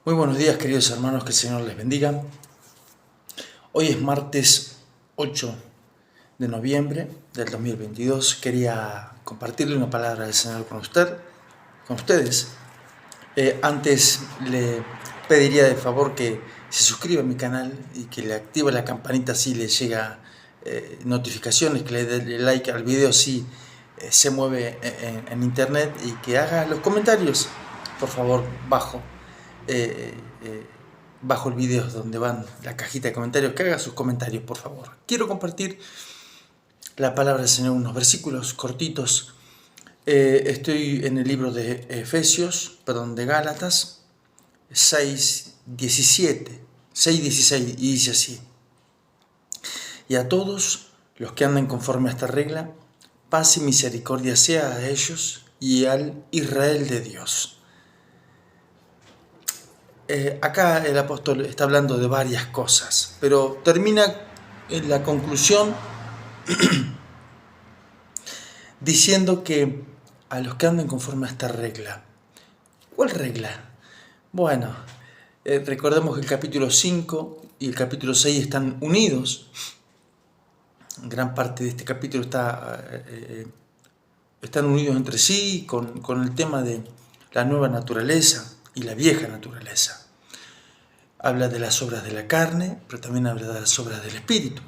Muy buenos días, queridos hermanos, que el Señor les bendiga. Hoy es martes 8 de noviembre del 2022. Quería compartirle una palabra del Señor con ustedes. Antes le pediría de favor que se suscriba a mi canal y que le active la campanita si le llega notificaciones, que le dé like al video si se mueve en internet y que haga los comentarios, por favor, eh, eh, bajo el video donde van la cajita de comentarios, que haga sus comentarios, por favor. Quiero compartir la palabra del Señor, unos versículos cortitos. Estoy en el libro de de Gálatas 6:17, 6:16, y dice así: y a todos los que andan conforme a esta regla, paz y misericordia sea a ellos y al Israel de Dios. Acá el apóstol está hablando de varias cosas, pero termina en la conclusión diciendo que a los que andan conforme a esta regla. ¿Cuál regla? Bueno, recordemos que el capítulo 5 y el capítulo 6 están unidos. Gran parte de este capítulo están unidos entre sí con el tema de la nueva naturaleza y la vieja naturaleza. Habla de las obras de la carne, pero también habla de las obras del Espíritu.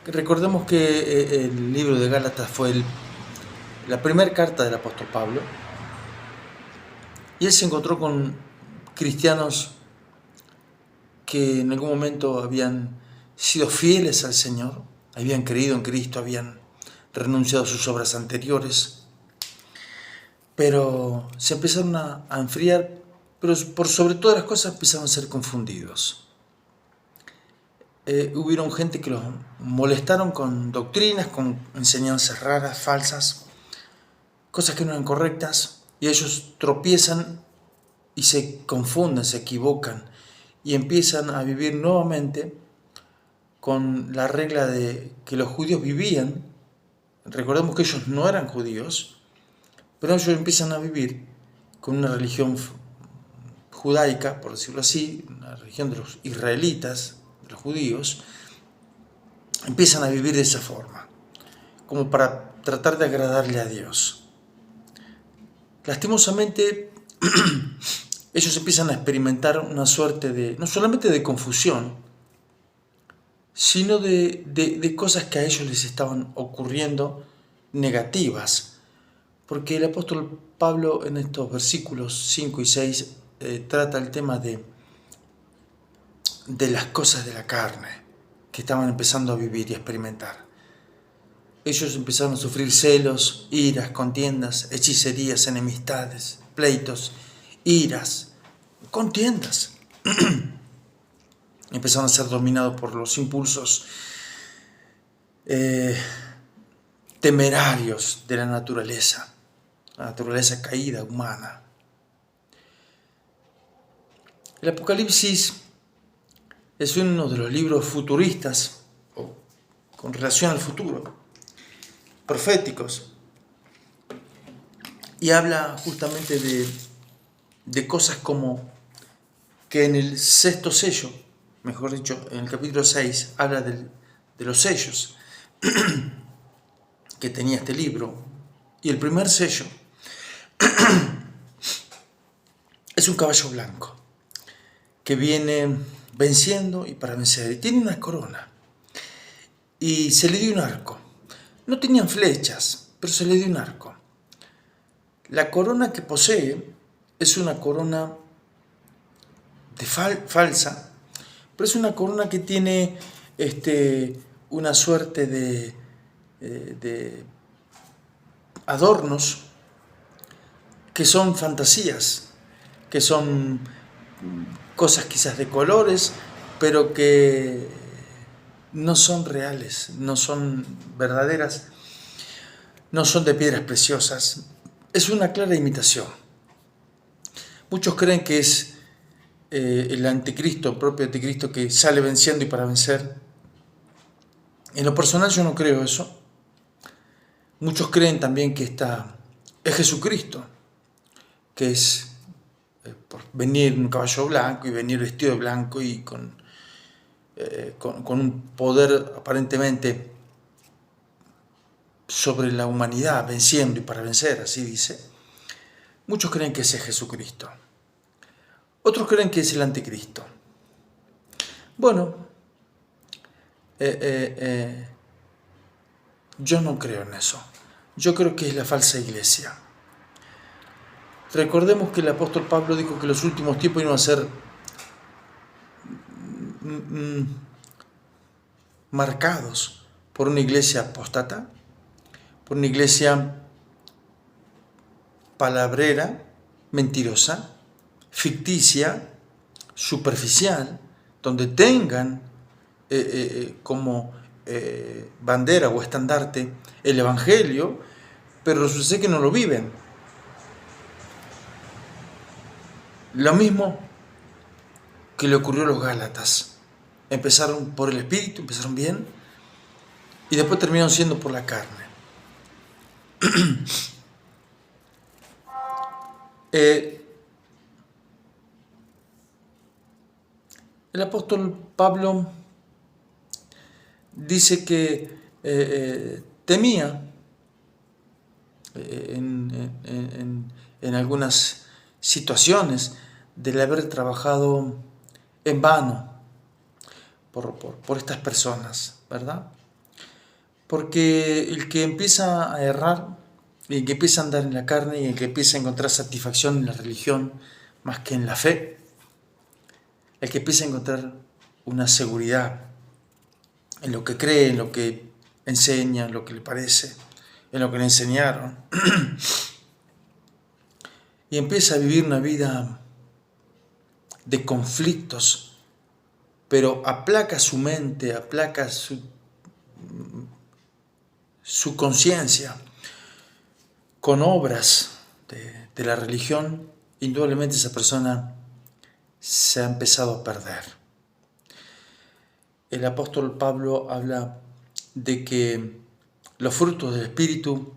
Recordemos que el libro de Gálatas fue la primera carta del apóstol Pablo, y él se encontró con cristianos que en algún momento habían sido fieles al Señor, habían creído en Cristo, habían renunciado a sus obras anteriores, pero se empezaron a enfriar, pero por sobre todas las cosas empezaron a ser confundidos. Hubieron gente que los molestaron con doctrinas, con enseñanzas raras, falsas, cosas que no eran correctas, y ellos tropiezan y se confunden, se equivocan, y empiezan a vivir nuevamente con la regla de que los judíos vivían. Recordemos que ellos no eran judíos, pero ellos empiezan a vivir con una religión judaica, por decirlo así, una religión de los israelitas, de los judíos. Empiezan a vivir de esa forma, como para tratar de agradarle a Dios. Lastimosamente, ellos empiezan a experimentar una suerte no solamente de confusión, sino de cosas que a ellos les estaban ocurriendo negativas. Porque el apóstol Pablo en estos versículos 5 y 6 trata el tema de las cosas de la carne que estaban empezando a vivir y a experimentar. Ellos empezaron a sufrir celos, iras, contiendas, hechicerías, enemistades, pleitos, iras, contiendas. Empezaron a ser dominados por los impulsos temerarios de la naturaleza caída humana. El Apocalipsis es uno de los libros futuristas, o con relación al futuro, proféticos, y habla justamente de cosas como que en el sexto sello, mejor dicho, en el capítulo 6, habla de los sellos que tenía este libro, y el primer sello es un caballo blanco que viene venciendo y para vencer, y tiene una corona, y se le dio un arco. No tenían flechas, pero se le dio un arco. La corona que posee es una corona falsa, pero es una corona que tiene una suerte de adornos que son fantasías, que son cosas quizás de colores, pero que no son reales, no son verdaderas, no son de piedras preciosas. Es una clara imitación. Muchos creen que es el anticristo, el propio anticristo, que sale venciendo y para vencer. En lo personal yo no creo eso. Muchos creen también que es Jesucristo, que es venir en un caballo blanco y venir vestido de blanco y con un poder aparentemente sobre la humanidad, venciendo y para vencer, así dice. Muchos creen que ese es Jesucristo. Otros creen que es el anticristo. Bueno, yo no creo en eso. Yo creo que es la falsa iglesia. Recordemos que el apóstol Pablo dijo que los últimos tiempos iban a ser marcados por una iglesia apóstata, por una iglesia palabrera, mentirosa, ficticia, superficial, donde tengan como bandera o estandarte el Evangelio, pero resulta que no lo viven. Lo mismo que le ocurrió a los Gálatas. Empezaron por el Espíritu, empezaron bien, y después terminaron siendo por la carne. El apóstol Pablo dice que temía en algunas situaciones del haber trabajado en vano por estas personas, ¿verdad? Porque el que empieza a errar, y el que empieza a andar en la carne, y el que empieza a encontrar satisfacción en la religión más que en la fe, el que empieza a encontrar una seguridad en lo que cree, en lo que enseña, en lo que le parece, en lo que le enseñaron, y empieza a vivir una vida de conflictos, pero aplaca su mente, aplaca su conciencia con obras de la religión, indudablemente esa persona se ha empezado a perder. El apóstol Pablo habla de que los frutos del Espíritu,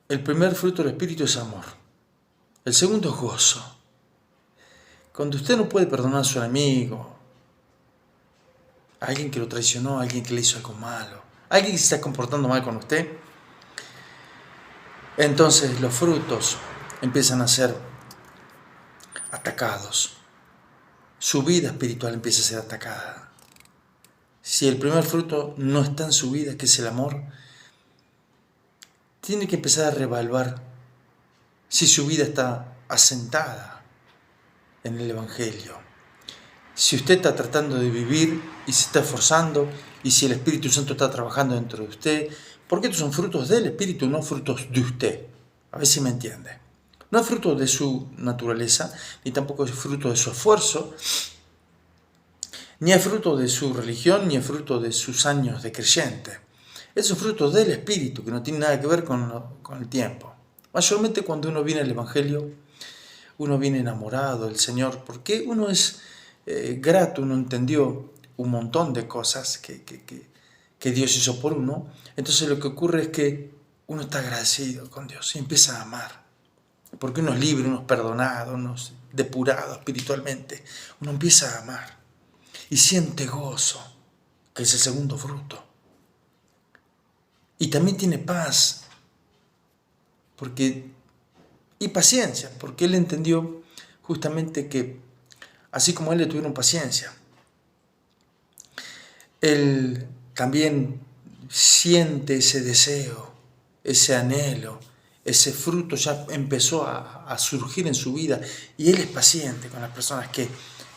el primer fruto del Espíritu es amor, el segundo es gozo. Cuando usted no puede perdonar a su amigo, a alguien que lo traicionó, a alguien que le hizo algo malo, a alguien que se está comportando mal con usted, entonces los frutos empiezan a ser atacados. Su vida espiritual empieza a ser atacada. Si el primer fruto no está en su vida, que es el amor, tiene que empezar a reevaluar si su vida está asentada en el Evangelio. Si usted está tratando de vivir y se está esforzando, y si el Espíritu Santo está trabajando dentro de usted, porque estos son frutos del Espíritu, no frutos de usted. A ver si me entiende. No es fruto de su naturaleza, ni tampoco es fruto de su esfuerzo, ni es fruto de su religión, ni es fruto de sus años de creyente. Es un fruto del Espíritu, que no tiene nada que ver con el tiempo. Mayormente cuando uno viene al Evangelio, uno viene enamorado del Señor, porque uno es grato, uno entendió un montón de cosas que Dios hizo por uno. Entonces lo que ocurre es que uno está agradecido con Dios y empieza a amar. Porque uno es libre, uno es perdonado, uno es depurado espiritualmente. Uno empieza a amar y siente gozo, que es el segundo fruto. Y también tiene paz, y paciencia, porque él entendió justamente que, así como él le tuvieron paciencia, él también siente ese deseo, ese anhelo, ese fruto ya empezó a surgir en su vida, y él es paciente con las personas que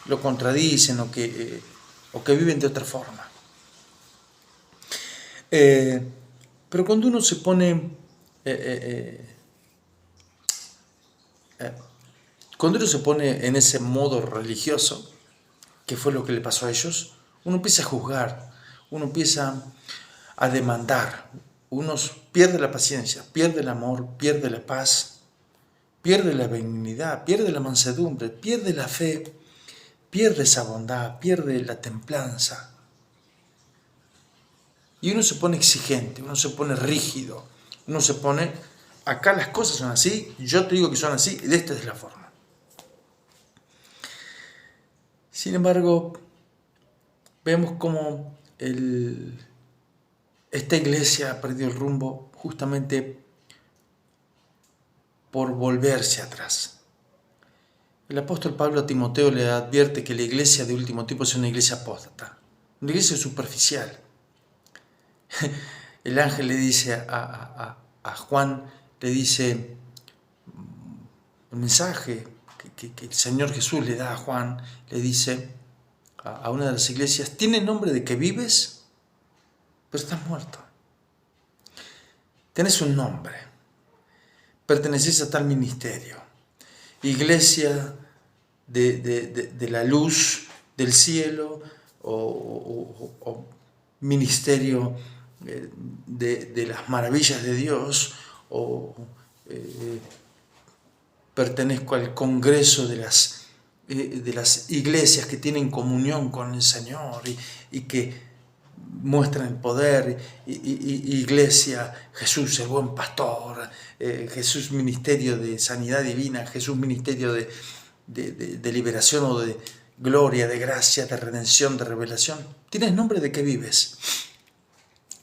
lo contradicen o que viven de otra forma. Pero cuando uno se pone en ese modo religioso, que fue lo que le pasó a ellos, uno empieza a juzgar, uno empieza a demandar, uno pierde la paciencia, pierde el amor, pierde la paz, pierde la benignidad, pierde la mansedumbre, pierde la fe, pierde esa bondad, pierde la templanza. Y uno se pone exigente, uno se pone rígido, uno se pone acá las cosas son así, yo te digo que son así, de esta es la forma. Sin embargo, vemos cómo esta iglesia ha perdido el rumbo justamente por volverse atrás. El apóstol Pablo a Timoteo le advierte que la iglesia de último tiempo es una iglesia apóstata, una iglesia superficial. El ángel le dice a Juan, le dice el mensaje que el Señor Jesús le da a Juan, le dice a una de las iglesias: ¿tiene nombre de que vives? Pero estás muerto. Tenés un nombre, perteneces a tal ministerio, iglesia de la luz del cielo, o ministerio de las maravillas de Dios, o pertenezco al congreso de las iglesias que tienen comunión con el Señor y que muestran el poder, iglesia, Jesús el buen pastor, Jesús ministerio de sanidad divina, Jesús ministerio de liberación o de gloria, de gracia, de redención, de revelación. Tienes nombre de que vives.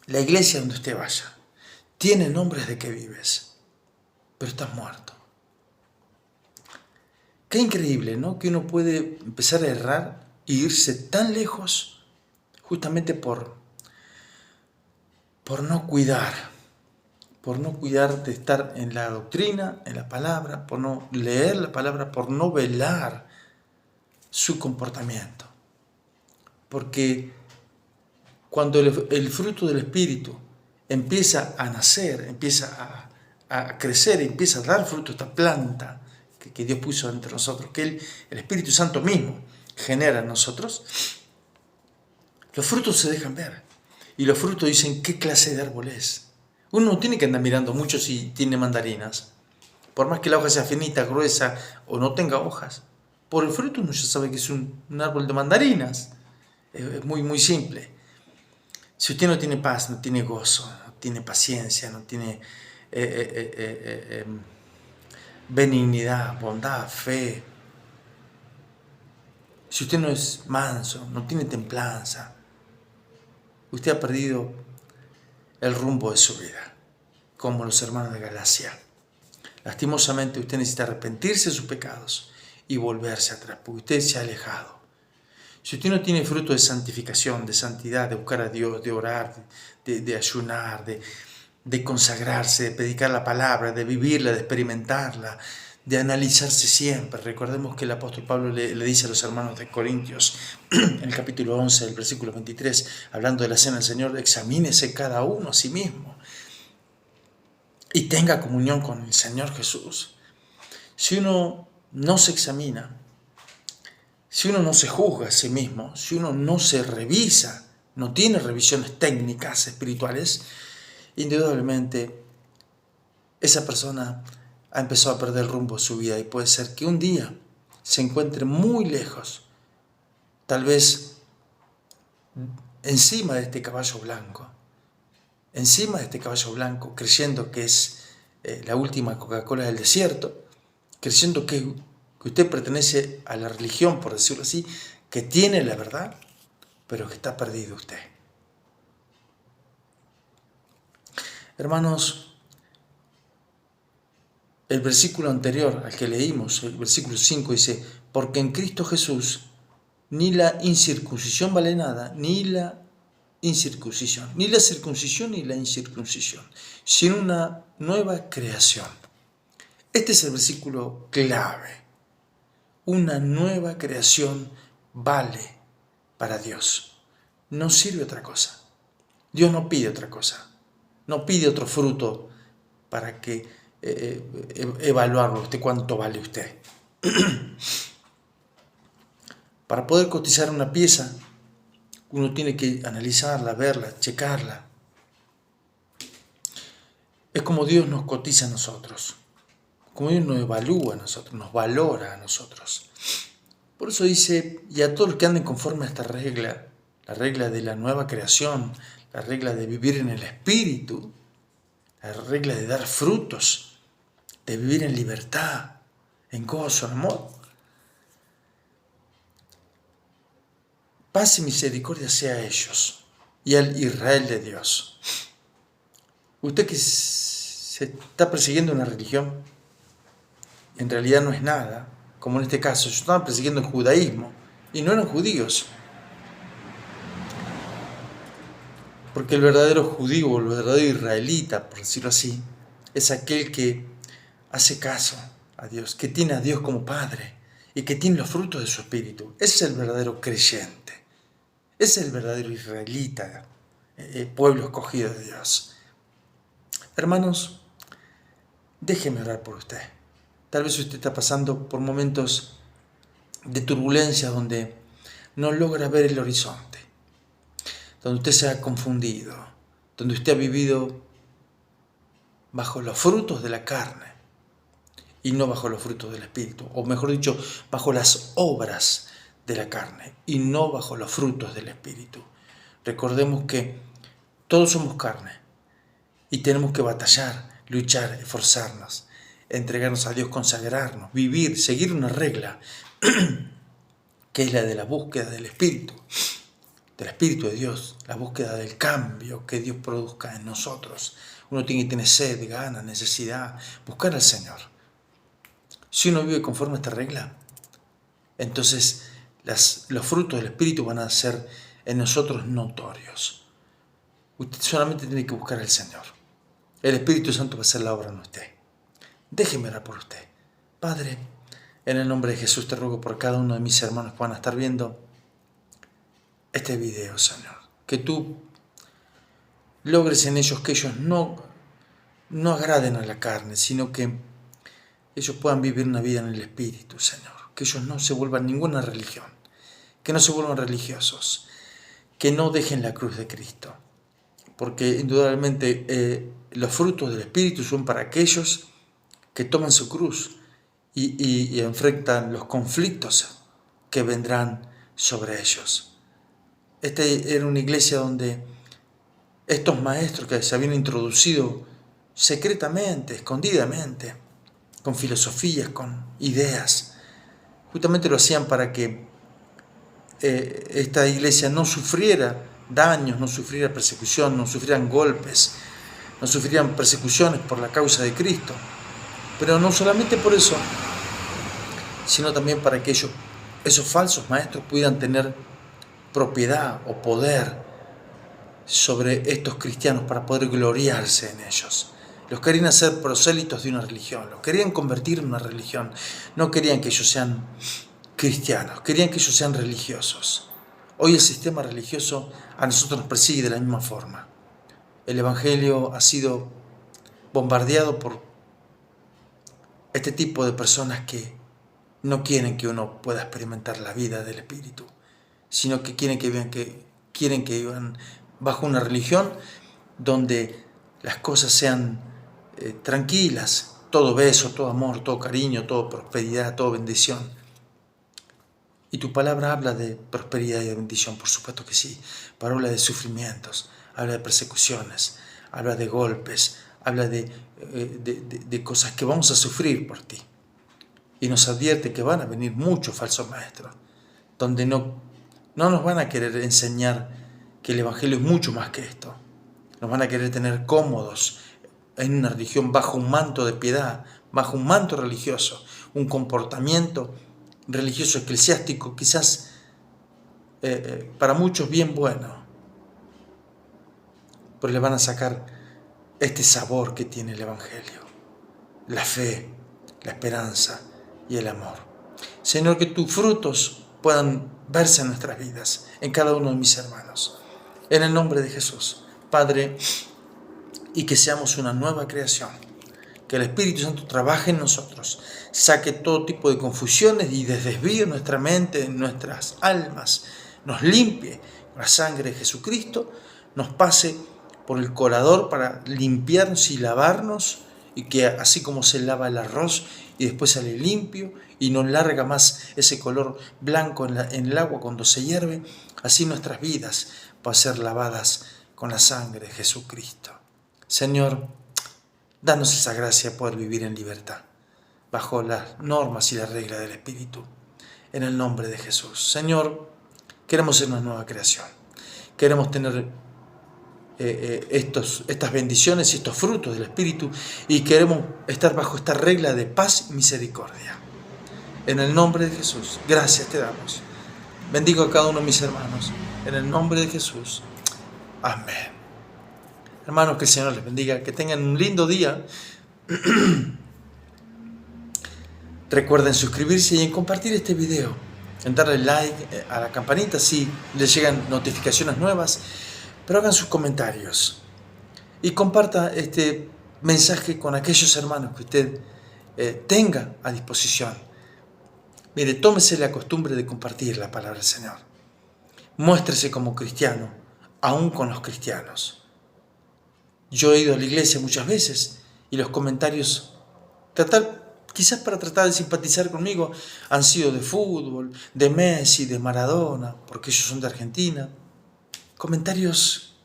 La iglesia donde usted vaya tiene nombres de que vives, pero estás muerto. Qué increíble, ¿no? Que uno puede empezar a errar e irse tan lejos justamente por no cuidar de estar en la doctrina, en la palabra, por no leer la palabra, por no velar su comportamiento. Porque cuando el fruto del Espíritu empieza a nacer, empieza a crecer, empieza a dar fruto, esta planta que Dios puso entre nosotros, que el Espíritu Santo mismo genera en nosotros, los frutos se dejan ver. Y los frutos dicen qué clase de árbol es. Uno no tiene que andar mirando mucho si tiene mandarinas. Por más que la hoja sea finita, gruesa o no tenga hojas, por el fruto uno ya sabe que es un árbol de mandarinas. Es muy, muy simple. Si usted no tiene paz, no tiene gozo, no tiene paciencia, no tiene benignidad, bondad, fe, si usted no es manso, no tiene templanza, usted ha perdido el rumbo de su vida, como los hermanos de Galacia. Lastimosamente usted necesita arrepentirse de sus pecados y volverse atrás, porque usted se ha alejado. Si usted no tiene fruto de santificación, de santidad, de buscar a Dios, de orar, de ayunar, de consagrarse, de predicar la palabra, de vivirla, de experimentarla, de analizarse siempre. Recordemos que el apóstol Pablo le dice a los hermanos de Corintios, en el capítulo 11, el versículo 23, hablando de la cena del Señor: examínese cada uno a sí mismo y tenga comunión con el Señor Jesús. Si uno no se examina, si uno no se juzga a sí mismo, si uno no se revisa, no tiene revisiones técnicas espirituales, indudablemente esa persona ha empezado a perder el rumbo de su vida, y puede ser que un día se encuentre muy lejos, tal vez encima de este caballo blanco, creyendo que es la última Coca-Cola del desierto, creyendo que usted pertenece a la religión, por decirlo así, que tiene la verdad, pero que está perdido usted. Hermanos, el versículo anterior al que leímos, el versículo 5, dice: porque en Cristo Jesús ni la incircuncisión vale nada, ni la circuncisión ni la incircuncisión, sino una nueva creación. Este es el versículo clave. Una nueva creación vale para Dios. No sirve otra cosa. Dios no pide otra cosa. No pide otro fruto para que evaluarlo usted, cuánto vale usted. Para poder cotizar una pieza, uno tiene que analizarla, verla, checarla. Es como Dios nos cotiza a nosotros, como Dios nos evalúa a nosotros, nos valora a nosotros. Por eso dice: y a todos los que anden conforme a esta regla, la regla de la nueva creación, la regla de vivir en el Espíritu, la regla de dar frutos, de vivir en libertad, en gozo, en amor. Paz y misericordia sea a ellos y al Israel de Dios. Usted que se está persiguiendo una religión, en realidad no es nada, como en este caso, ellos estaban persiguiendo el judaísmo y no eran judíos. Porque el verdadero judío o el verdadero israelita, por decirlo así, es aquel que hace caso a Dios, que tiene a Dios como Padre y que tiene los frutos de su espíritu. Ese es el verdadero creyente, ese es el verdadero israelita, pueblo escogido de Dios. Hermanos, déjeme orar por usted. Tal vez usted está pasando por momentos de turbulencia donde no logra ver el horizonte, donde usted se ha confundido, donde usted ha vivido bajo los frutos de la carne y no bajo los frutos del Espíritu, o mejor dicho, bajo las obras de la carne y no bajo los frutos del Espíritu. Recordemos que todos somos carne y tenemos que batallar, luchar, esforzarnos, entregarnos a Dios, consagrarnos, vivir, seguir una regla que es la de la búsqueda del Espíritu de Dios, la búsqueda del cambio que Dios produzca en nosotros. Uno tiene que tener sed, ganas, necesidad, buscar al Señor. Si uno vive conforme a esta regla, entonces los frutos del Espíritu van a ser en nosotros notorios. Usted solamente tiene que buscar al Señor. El Espíritu Santo va a hacer la obra en usted. Déjeme orar por usted. Padre, en el nombre de Jesús te ruego por cada uno de mis hermanos que van a estar viendo este video, Señor. Que tú logres en ellos que ellos no agraden a la carne, sino que ellos puedan vivir una vida en el Espíritu, Señor. Que ellos no se vuelvan ninguna religión, que no se vuelvan religiosos, que no dejen la cruz de Cristo. Porque indudablemente los frutos del Espíritu son para aquellos que toman su cruz y enfrentan los conflictos que vendrán sobre ellos. Esta era una iglesia donde estos maestros que se habían introducido secretamente, escondidamente, con filosofías, con ideas, justamente lo hacían para que esta iglesia no sufriera daños, no sufriera persecución, no sufrieran golpes, no sufrieran persecuciones por la causa de Cristo. Pero no solamente por eso, sino también para que esos falsos maestros pudieran tener propiedad o poder sobre estos cristianos para poder gloriarse en ellos. Los querían hacer prosélitos de una religión, los querían convertir en una religión. No querían que ellos sean cristianos, querían que ellos sean religiosos. Hoy el sistema religioso a nosotros nos persigue de la misma forma. El Evangelio ha sido bombardeado por este tipo de personas que no quieren que uno pueda experimentar la vida del Espíritu, sino que quieren que vivan bajo una religión donde las cosas sean tranquilas, todo beso, todo amor, todo cariño, todo prosperidad, todo bendición. Y tu palabra habla de prosperidad y de bendición, por supuesto que sí, pero habla de sufrimientos, habla de persecuciones, habla de golpes, habla de cosas que vamos a sufrir por ti. Y nos advierte que van a venir muchos falsos maestros, donde no nos van a querer enseñar que el Evangelio es mucho más que esto. Nos van a querer tener cómodos en una religión bajo un manto de piedad, bajo un manto religioso, un comportamiento religioso eclesiástico quizás para muchos bien bueno, pero le van a sacar este sabor que tiene el Evangelio, la fe, la esperanza y el amor. Señor, que tus frutos puedan verse en nuestras vidas, en cada uno de mis hermanos. En el nombre de Jesús, Padre, y que seamos una nueva creación. Que el Espíritu Santo trabaje en nosotros, saque todo tipo de confusiones y de desvío en nuestra mente, en nuestras almas, nos limpie con la sangre de Jesucristo, nos pase por el colador para limpiarnos y lavarnos, y que así como se lava el arroz y después sale limpio y no larga más ese color blanco en el agua cuando se hierve, así nuestras vidas van a ser lavadas con la sangre de Jesucristo. Señor, Danos esa gracia de poder vivir en libertad, bajo las normas y las reglas del Espíritu. En el nombre de Jesús. Señor, queremos ser una nueva creación. Queremos tener estas bendiciones y estos frutos del Espíritu y queremos estar bajo esta regla de paz y misericordia. En el nombre de Jesús, gracias te damos. Bendigo a cada uno de mis hermanos. En el nombre de Jesús. Amén. Hermanos, que el Señor les bendiga. Que tengan un lindo día. Recuerden suscribirse y en compartir este video. En darle like a la campanita si les llegan notificaciones nuevas. Pero hagan sus comentarios. Y comparta este mensaje con aquellos hermanos que usted tenga a disposición. Mire, tómese la costumbre de compartir la palabra del Señor. Muéstrese como cristiano, aún con los cristianos. Yo he ido a la iglesia muchas veces y los comentarios, quizás para tratar de simpatizar conmigo, han sido de fútbol, de Messi, de Maradona, porque ellos son de Argentina. Comentarios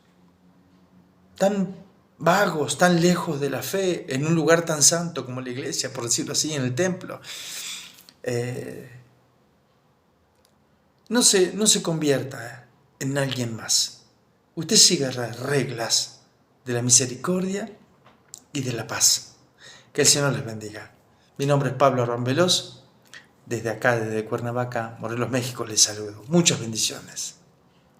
tan vagos, tan lejos de la fe, en un lugar tan santo como la iglesia, por decirlo así, en el templo. No se convierta en alguien más. Usted siga las reglas de la misericordia y de la paz. Que el Señor les bendiga. Mi nombre es Pablo Arban Veloz. Desde acá, desde Cuernavaca, Morelos, México, les saludo. Muchas bendiciones.